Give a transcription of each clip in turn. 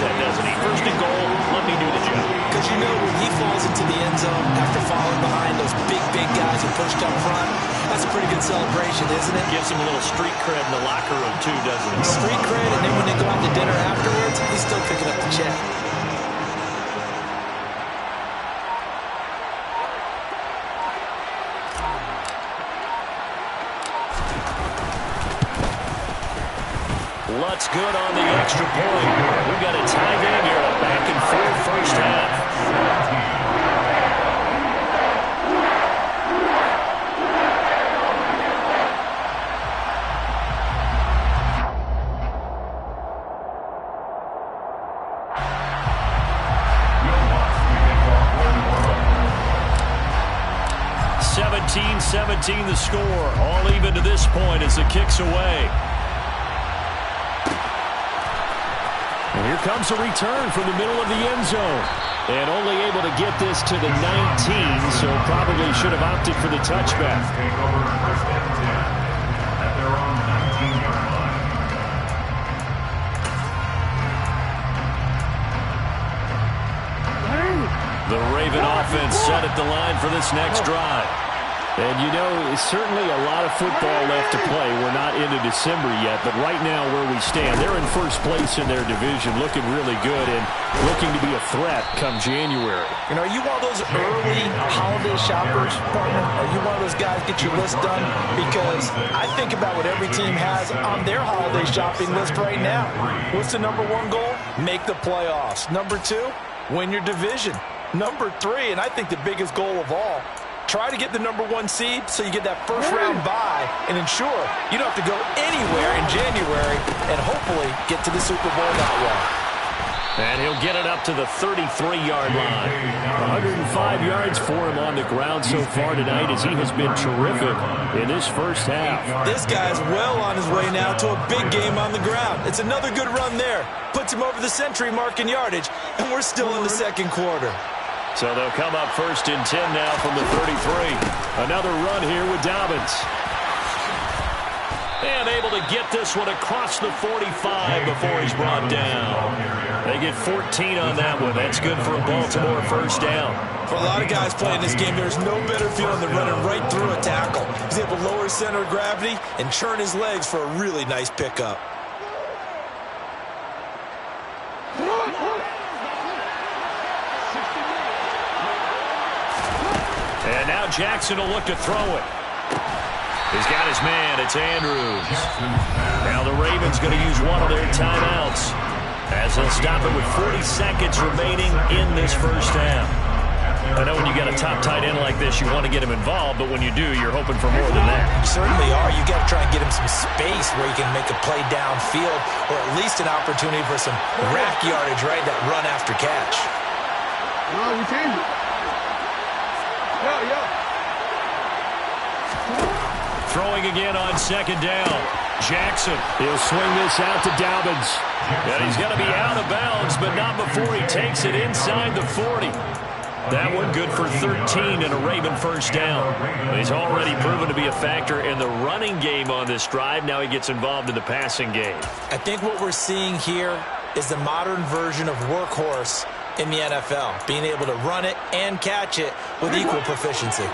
mindset, doesn't he? First and goal, let me do the job. Because you know when he falls into the end zone after falling behind those big guys who pushed up front, that's a pretty good celebration, isn't it? Gives him a little street cred in the locker room, too, doesn't it? Street cred, and then when they go out to dinner afterwards, he's still picking up the check. Lutz good on the extra point. We've got a tie game here, a back-and-forth first half. 17-17 the score. All even to this point as the kick's away. And here comes a return from the middle of the end zone. And only able to get this to the 19, so probably should have opted for the touchback. Take over first and 10 at their own 19-yard line. The Raven offense set at the line for this next drive. And you know, certainly a lot of football left to play. We're not into December yet, but right now where we stand, they're in first place in their division, looking really good and looking to be a threat come January. You know, are you one of those early holiday shoppers, partner? Are you one of those guys get your list done? Because I think about what every team has on their holiday shopping list right now. What's the number one goal? Make the playoffs. Number two, win your division. Number three, and I think the biggest goal of all, try to get the number one seed so you get that first round bye and ensure you don't have to go anywhere in January and hopefully get to the Super Bowl that way. And he'll get it up to the 33-yard line. 105 yards for him on the ground so far tonight as he has been terrific in this first half. This guy's well on his way now to a big game on the ground. It's another good run there. Puts him over the century mark in yardage, and we're still in the second quarter. So they'll come up first and 10 now from the 33. Another run here with Dobbins. And able to get this one across the 45 before he's brought down. They get 14 on that one. That's good for a Baltimore first down. For a lot of guys playing this game, there's no better feeling than running right through a tackle. He's able to lower his center of gravity and churn his legs for a really nice pickup. And now Jackson will look to throw it. He's got his man. It's Andrews. Now the Ravens going to use one of their timeouts as they'll stop it with 40 seconds remaining in this first half. I know when you got a top tight end like this, you want to get him involved, but when you do, you're hoping for more than that. You certainly are. You got to try and get him some space where he can make a play downfield or at least an opportunity for some rack yardage, right? That run after catch. No, we changed it. Throwing again on second down. Jackson. He'll swing this out to Dobbins. And he's going to be out of bounds, but not before he takes it inside the 40. That one good for 13 and a Raven first down. He's already proven to be a factor in the running game on this drive. Now he gets involved in the passing game. I think what we're seeing here is the modern version of workhorse in the NFL, being able to run it and catch it with equal proficiency.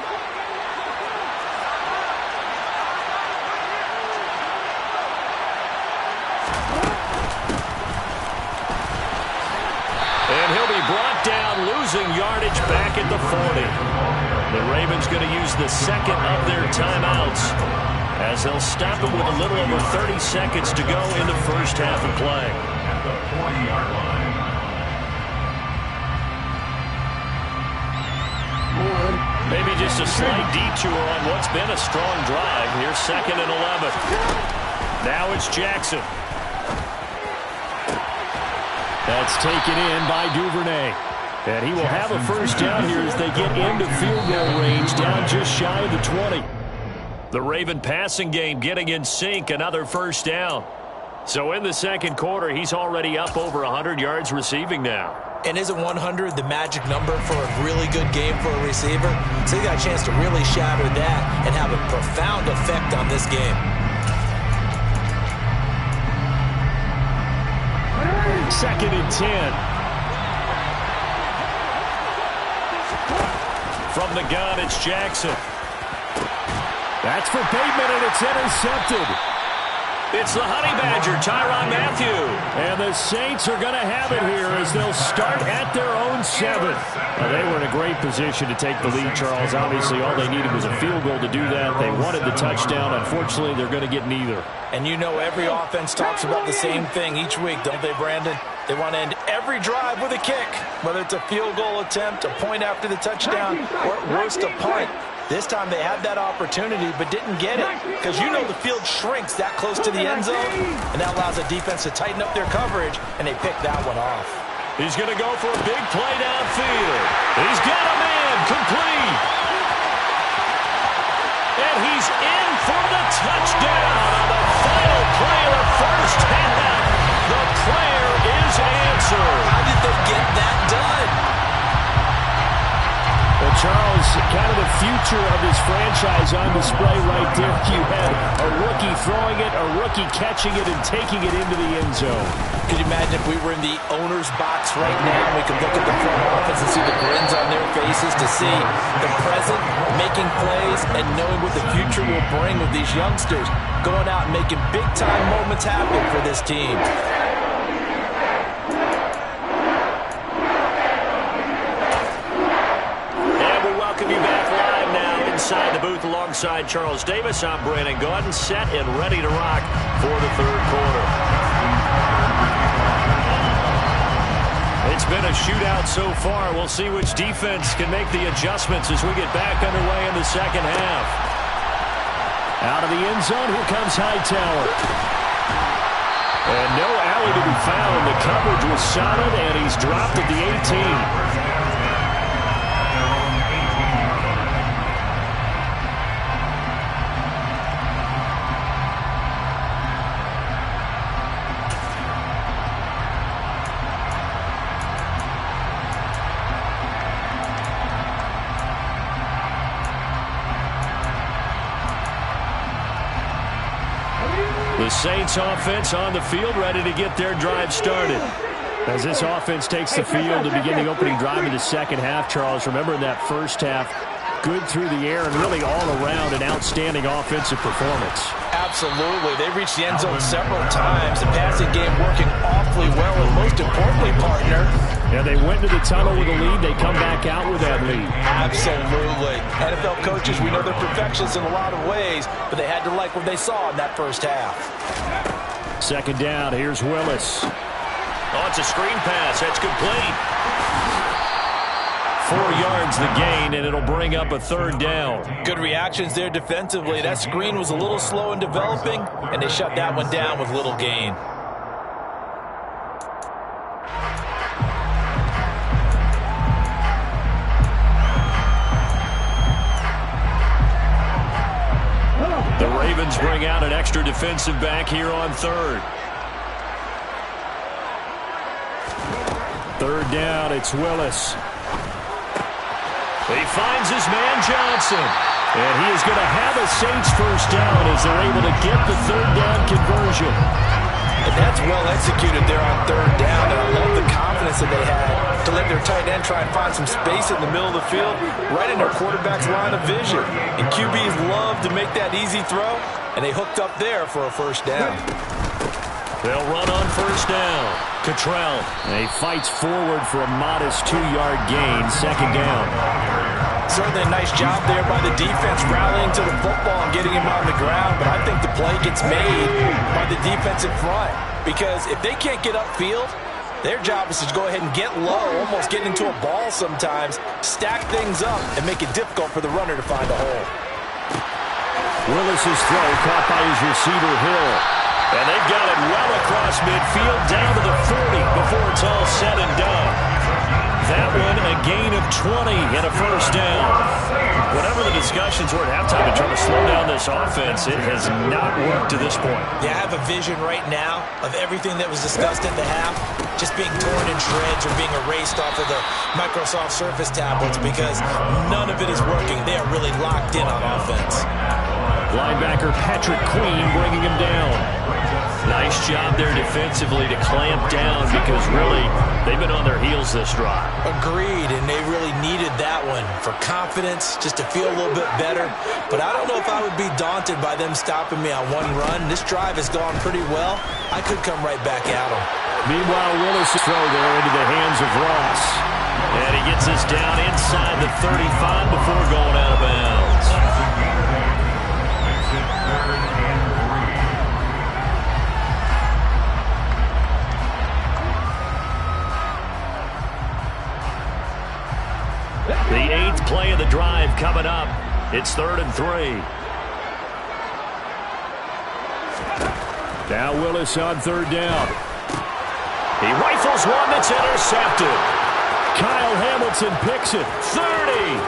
And he'll be brought down, losing yardage back at the 40. The Ravens going to use the second of their timeouts as they'll stop it with a little over 30 seconds to go in the first half of play. At the 40-yard line. Maybe just a slight detour on what's been a strong drive. Here's second and 11. Now it's Jackson. That's taken in by Duvernay. And he will have a first down here as they get into field goal range, down just shy of the 20. The Raven passing game getting in sync, another first down. So in the second quarter, he's already up over 100 yards receiving now. And isn't 100 the magic number for a really good game for a receiver? So he got a chance to really shatter that and have a profound effect on this game. 2nd and 10. From the gun, it's Jackson. That's for Bateman, and it's intercepted. It's the Honey Badger, Tyrann Mathieu. And the Saints are going to have it here as they'll start at their own 7. Now, they were in a great position to take the lead, Charles. Obviously, all they needed was a field goal to do that. They wanted the touchdown. Unfortunately, they're going to get neither. And you know every offense talks about the same thing each week, don't they, Brandon? They want to end every drive with a kick, whether it's a field goal attempt, a point after the touchdown, or at worst a punt. This time they had that opportunity but didn't get it because you know the field shrinks that close to the end zone, and that allows the defense to tighten up their coverage, and they pick that one off. He's going to go for a big play downfield. He's got a man complete. And he's in for the touchdown on the final play of the first half. The prayer is answered. How did they get that done? Well, Charles, kind of the future of this franchise on display right there. You had a rookie throwing it, a rookie catching it, and taking it into the end zone. Could you imagine if we were in the owner's box right now, we could look at the front office and see the grins on their faces to see the present, making plays, and knowing what the future will bring with these youngsters going out and making big-time moments happen for this team. Inside the booth alongside Charles Davis, I'm Brandon Gaudin, set and ready to rock for the third quarter. It's been a shootout so far. We'll see which defense can make the adjustments as we get back underway in the second half. Out of the end zone, here comes Hightower. And no alley to be found. The coverage was solid, and he's dropped at the 18. The Saints offense on the field, ready to get their drive started. As this offense takes the field to begin the opening drive in the second half, Charles, remember in that first half, good through the air and really all around an outstanding offensive performance. Absolutely. They reached the end zone several times. The passing game working awfully well, and most importantly, partner. Yeah, they went to the tunnel with a lead. They come back out with that lead. Absolutely. NFL coaches, we know they're perfectionists in a lot of ways, but they had to like what they saw in that first half. Second down, here's Willis. Oh, it's a screen pass. That's complete. 4 yards the gain, and it'll bring up a third down. Good reactions there defensively. That screen was a little slow in developing, and they shut that one down with little gain. The Ravens bring out an extra defensive back here on third. Third down, it's Willis. He finds his man Johnson. And he is going to have a Saints first down as they're able to get the third down conversion. And that's well executed there on third down. And I love the confidence that they had to let their tight end try and find some space in the middle of the field, right in their quarterback's line of vision. And QBs love to make that easy throw, and they hooked up there for a first down. They'll run on first down. Cottrell. And he fights forward for a modest 2-yard gain. Second down. Certainly a nice job there by the defense rallying to the football and getting him on the ground, but I think the play gets made by the defensive front because if they can't get upfield, their job is to go ahead and get low, almost get into a ball sometimes, stack things up, and make it difficult for the runner to find a hole. Willis's throw caught by his receiver, Hill. And they've got it well across midfield down to the 40 before it's all said and done. That one, a gain of 20 and a first down. Whatever the discussions were at halftime to try to slow down this offense, it has not worked to this point. Yeah, I have a vision right now of everything that was discussed at the half just being torn in shreds or being erased off of the Microsoft Surface tablets because none of it is working. They are really locked in on offense. Linebacker Patrick Queen bringing him down. Nice job there defensively to clamp down because really they've been on their heels this drive. Agreed, and they really needed that one for confidence, just to feel a little bit better. But I don't know if I would be daunted by them stopping me on one run. This drive has gone pretty well. I could come right back at them. Meanwhile, Willis throw there into the hands of Ross. And he gets us down inside the 35 before going out of bounds. The 8th play of the drive coming up. It's 3rd and 3. Now Willis on 3rd down. He rifles one that's intercepted. Kyle Hamilton picks it. 30,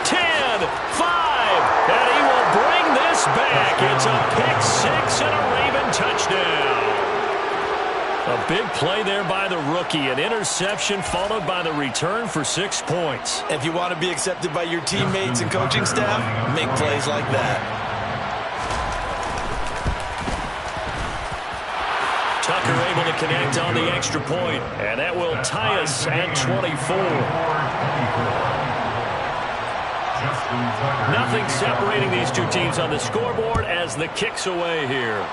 10, 5, and he will bring this back. It's a pick 6 and a Raven touchdown. A big play there by the rookie. An interception followed by the return for 6 points. If you want to be accepted by your teammates and coaching staff, make plays like that. Tucker able to connect on the extra point, and that will tie us at 24. Nothing separating these two teams on the scoreboard as the kick's away here.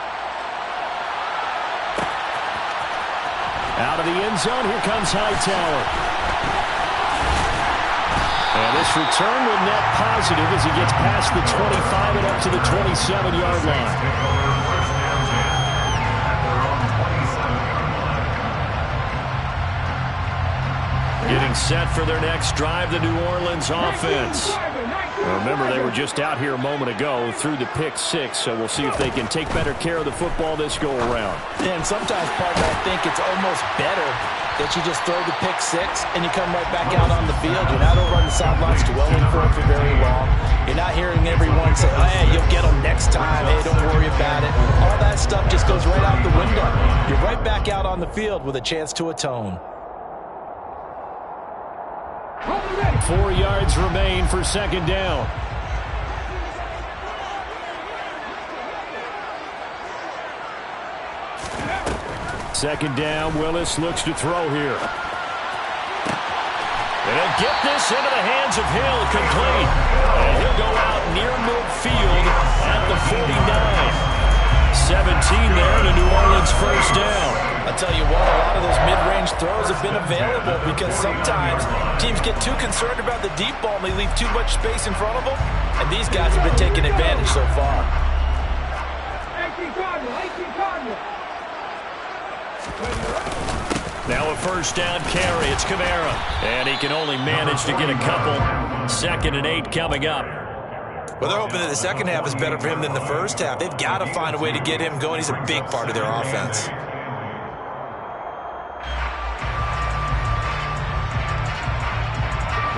Out of the end zone, here comes Hightower. And this return will net positive as he gets past the 25 and up to the 27-yard line. Getting set for their next drive, the New Orleans offense. Remember, they were just out here a moment ago through the pick 6, so we'll see if they can take better care of the football this go-around. And sometimes, partner, I think it's almost better that you just throw the pick 6 and you come right back out on the field. You're not over on the sidelines dwelling for it for very long. You're not hearing everyone say, oh, hey, you'll get them next time. Hey, don't worry about it. All that stuff just goes right out the window. You're right back out on the field with a chance to atone. 4 yards remain for 2nd down. Second down, Willis looks to throw here. And he'll get this into the hands of Hill, complete. And he'll go out near midfield at the 49. 17 there to New Orleans first down. I'll tell you what, a lot of those mid-range throws have been available because sometimes teams get too concerned about the deep ball and they leave too much space in front of them, and these guys have been taking advantage so far. Now a first down carry. It's Kamara. And he can only manage to get a couple. 2nd and 8 coming up. Well, they're hoping that the second half is better for him than the first half. They've got to find a way to get him going. He's a big part of their offense.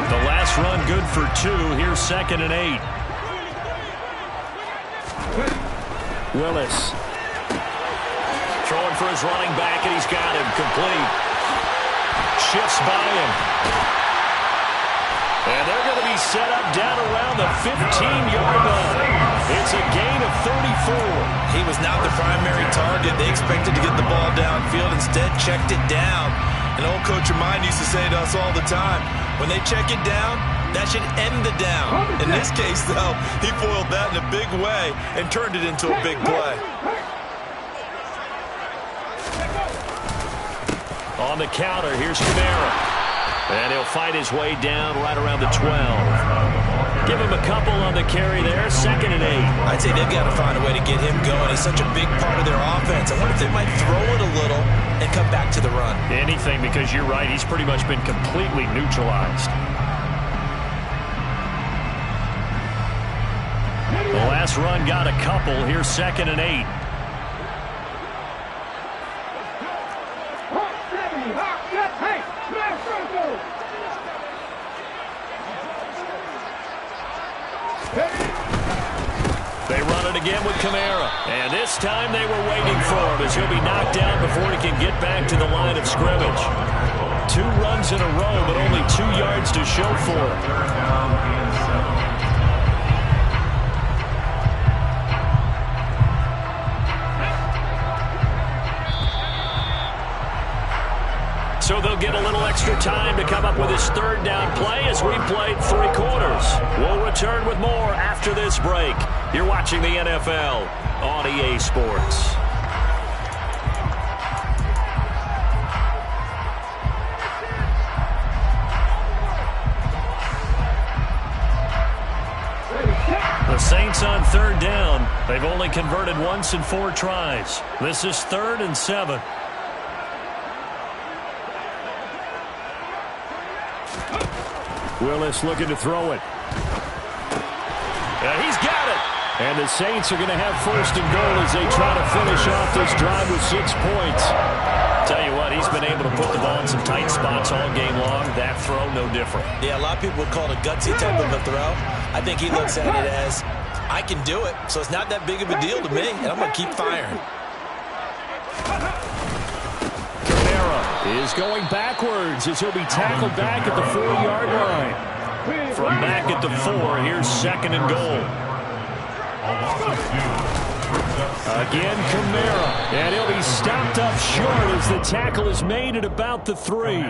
The last run good for 2. Here's 2nd and 8. Willis. Throwing for his running back, and he's got him complete. Shifts by him. And they're going to be set up down around the 15-yard line. It's a gain of 34. He was not the primary target. They expected to get the ball downfield. Instead, checked it down. An old coach of mine used to say to us all the time, when they check it down, that should end the down. In this case, though, he foiled that in a big way and turned it into a big play. On the counter, here's Kamara. And he'll fight his way down right around the 12. Give him a couple on the carry there. 2nd and 8. I'd say they've got to find a way to get him going. He's such a big part of their offense. I wonder if they might throw it a little and come back to the run. Anything, because you're right. He's pretty much been completely neutralized. The last run got a couple. Here's 2nd and 8. They run it again with Kamara. And this time they were waiting for him as he'll be knocked down before he can get back to the line of scrimmage. 2 runs in a row, but only 2 yards to show for it. So they'll get a little extra time to come up with his third down play as we played 3 quarters. We'll return with more after this break. You're watching the NFL on EA Sports. The Saints on third down. They've only converted once in 4 tries. This is 3rd and 7. Willis looking to throw it. He's got it. And the Saints are going to have 1st and goal as they try to finish off this drive with 6 points. Tell you what, he's been able to put the ball in some tight spots all game long. That throw, no different. Yeah, a lot of people would call it a gutsy type of a throw. I think he looks at it as, I can do it, so it's not that big of a deal to me, and I'm going to keep firing. Kamara is going backwards as he'll be tackled back at the 4-yard line. From back at the 4, here's 2nd and goal. Again, Kamara, and he'll be stopped up short as the tackle is made at about the 3.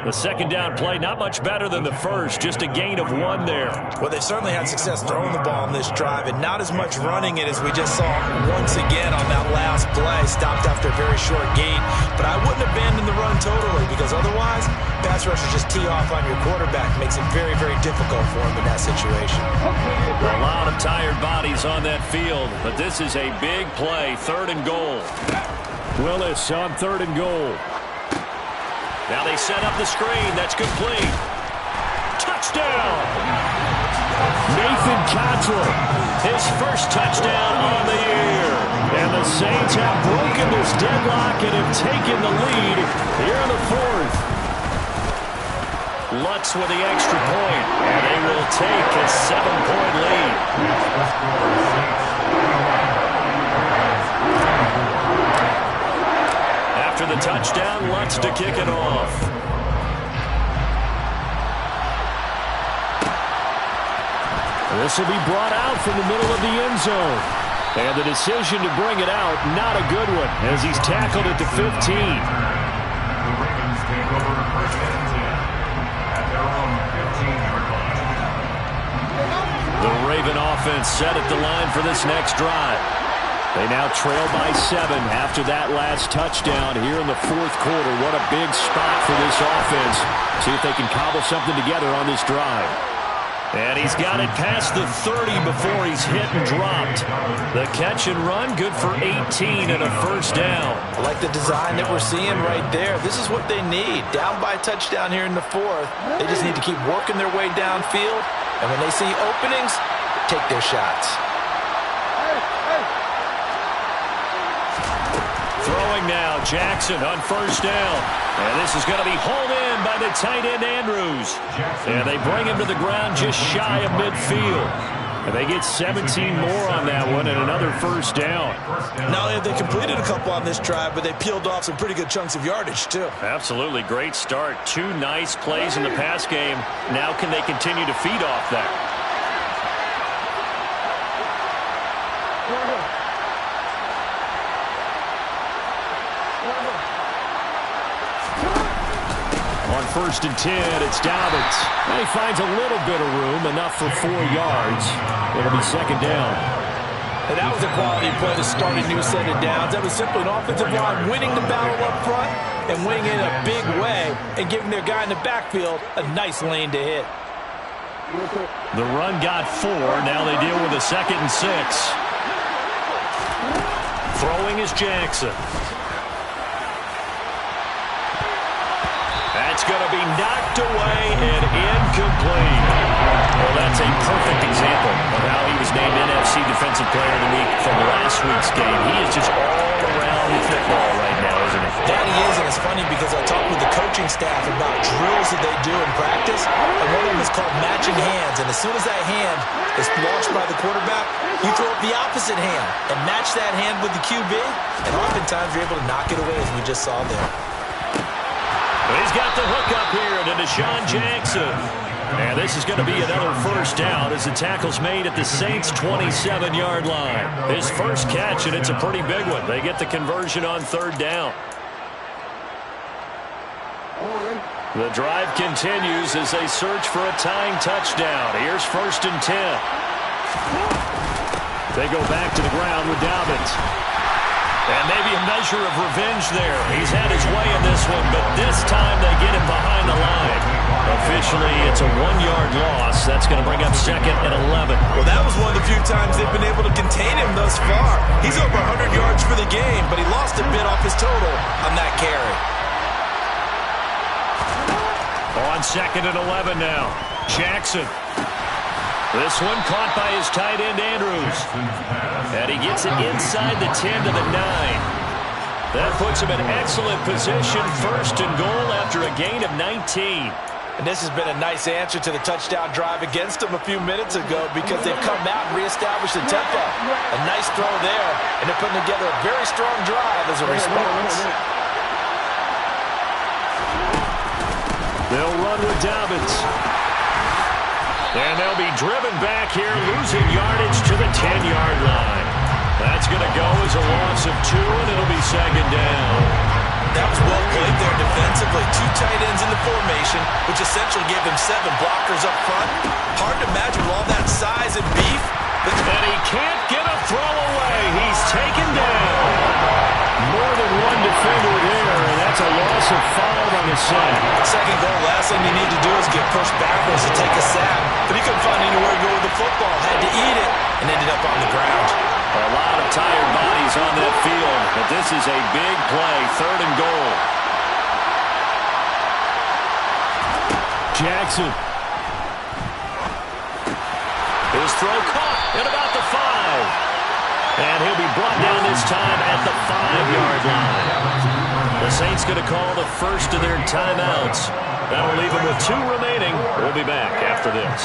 The 2nd down play, not much better than the first, just a gain of 1 there. Well, they've certainly had success throwing the ball on this drive, and not as much running it as we just saw once again on that last play, stopped after a very short gain. But I wouldn't abandon the run totally, because otherwise, pass rushers just tee off on your quarterback. Makes it very, very difficult for him in that situation. A lot of tired bodies on that field, but this is a big play, 3rd and goal. Willis on 3rd and goal. Now they set up the screen. That's complete. Touchdown! Nathan Cottrell, his first touchdown on the year. And the Saints have broken this deadlock and have taken the lead here in the 4th. Lutz with the extra point, and they will take a 7-point lead. After the touchdown, Lutz to kick it off. This will be brought out from the middle of the end zone. And the decision to bring it out, not a good one, as he's tackled at the 15. The Ravens take over 1st and 10 at their own 15-yard line. The Raven offense set at the line for this next drive. They now trail by 7 after that last touchdown here in the 4th quarter. What a big spot for this offense. See if they can cobble something together on this drive. And he's got it past the 30 before he's hit and dropped. The catch and run, good for 18 and a 1st down. I like the design that we're seeing right there. This is what they need. Down by a touchdown here in the 4th. They just need to keep working their way downfield. And when they see openings, take their shots. Throwing now, Jackson on 1st down. And this is going to be hauled in by the tight end, Andrews. And they bring him to the ground just shy of midfield. And they get 17 more on that one and another 1st down. Not only have they completed a couple on this drive, but they peeled off some pretty good chunks of yardage, too. Absolutely. Great start. 2 nice plays in the pass game. Now can they continue to feed off that? On 1st and 10, it's Dobbins. And he finds a little bit of room, enough for 4 yards. It'll be 2nd down. And that was a quality play to start a new set of downs. That was simply an offensive line winning the battle up front and winning it in a big way and giving their guy in the backfield a nice lane to hit. The run got 4. Now they deal with a 2nd and 6. Throwing is Jackson. That's going to be knocked away and incomplete. Well, that's a perfect example of how he was named NFC Defensive Player of the Week from last week's game. He is just all around the football right now, isn't he? That he is, and it's funny because I talked with the coaching staff about drills that they do in practice, and one of them is called matching hands. And as soon as that hand is launched by the quarterback, you throw up the opposite hand and match that hand with the QB, and oftentimes you're able to knock it away, as we just saw there. He's got the hook up here to Deshaun Jackson. And this is going to be another 1st down as the tackle's made at the Saints' 27-yard line. His first catch, and it's a pretty big one. They get the conversion on 3rd down. The drive continues as they search for a tying touchdown. Here's 1st and 10. They go back to the ground with Dobbins. And maybe a measure of revenge there. He's had his way in this one, but this time they get him behind the line. Officially, it's a 1-yard loss. That's going to bring up 2nd and 11. Well, that was one of the few times they've been able to contain him thus far. He's over 100 yards for the game, but he lost a bit off his total on that carry. On 2nd and 11 now. Jackson. This one caught by his tight end, Andrews. And he gets it inside the 10 to the 9. That puts him in excellent position, 1st and goal after a gain of 19. And this has been a nice answer to the touchdown drive against them a few minutes ago because they've come out and reestablished the tempo. A nice throw there, and they're putting together a very strong drive as a response. They'll run with Dobbins. And they'll be driven back here, losing yardage to the 10-yard line. That's going to go as a loss of 2, and it'll be 2nd down. That was well played there defensively. 2 tight ends in the formation, which essentially gave them 7 blockers up front. Hard to imagine with all that size and beef. And he can't get a throw away. He's taken down. More than one defender there, and that's a loss of 5 on the sack. 2nd goal, last thing you need to do is get pushed backwards to take a sack. But he couldn't find anywhere to go with the football. Had to eat it and ended up on the ground. A lot of tired bodies on that field, but this is a big play, 3rd and goal. Jackson. His throw caught at about the 5. And he'll be brought down this time at the 5-yard line. The Saints going to call the first of their timeouts. That'll leave them with 2 remaining. We'll be back after this.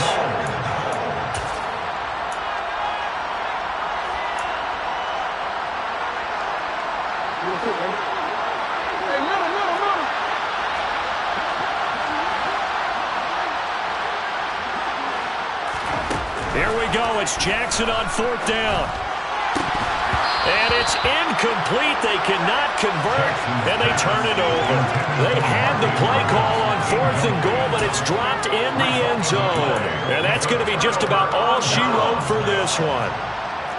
Here we go. It's Jackson on 4th down. And it's incomplete. They cannot convert, and they turn it over. They had the play call on 4th and goal, but it's dropped in the end zone. And that's going to be just about all she wrote for this one.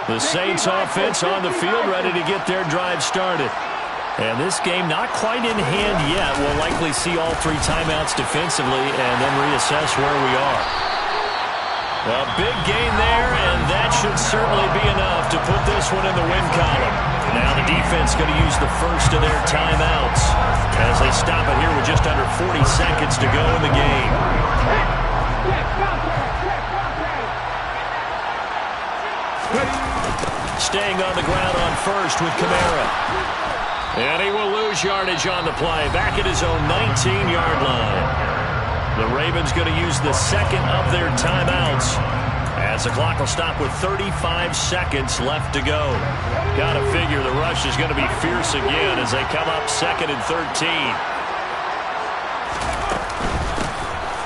The Saints offense on the field ready to get their drive started. And this game not quite in hand yet. We'll likely see all 3 timeouts defensively and then reassess where we are. A big gain there, and that should certainly be enough to put this one in the win column. Now the defense going to use the first of their timeouts as they stop it here with just under 40 seconds to go in the game. Staying on the ground on 1st with Kamara. And he will lose yardage on the play, back at his own 19-yard line. The Ravens going to use the 2nd of their timeouts as the clock will stop with 35 seconds left to go. Got to figure the rush is going to be fierce again as they come up 2nd and 13.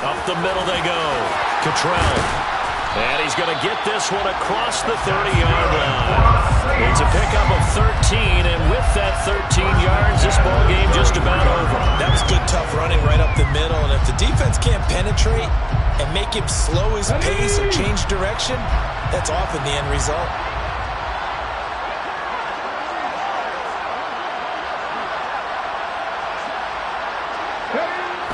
Up the middle they go. Cottrell. And he's going to get this one across the 30-yard line. It's a pickup of 13, and with that 13 yards, this ball game just about over. That was good, tough running right up the middle, and if the defense can't penetrate and make him slow his pace or change direction, that's often the end result.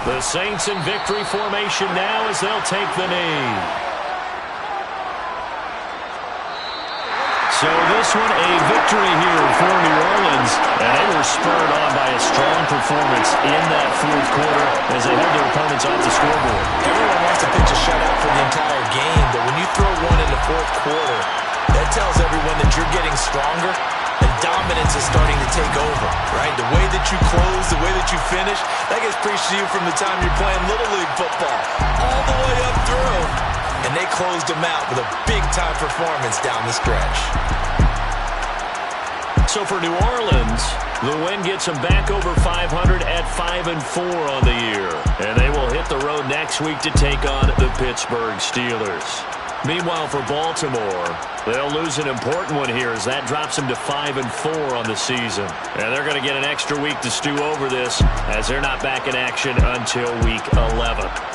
The Saints in victory formation now as they'll take the knee. So this one a victory here for New Orleans, and they were spurred on by a strong performance in that 4th quarter as they held their opponents off the scoreboard. Everyone wants to pitch a shutout for the entire game, but when you throw one in the 4th quarter, that tells everyone that you're getting stronger and dominance is starting to take over, right? The way that you close, the way that you finish, that gets preached to you from the time you're playing Little League football all the way up through. And they closed them out with a big-time performance down the stretch. So for New Orleans, the win gets them back over 500 at 5-4 on the year. And they will hit the road next week to take on the Pittsburgh Steelers. Meanwhile, for Baltimore, they'll lose an important one here as that drops them to 5-4 on the season. And they're going to get an extra week to stew over this as they're not back in action until week 11.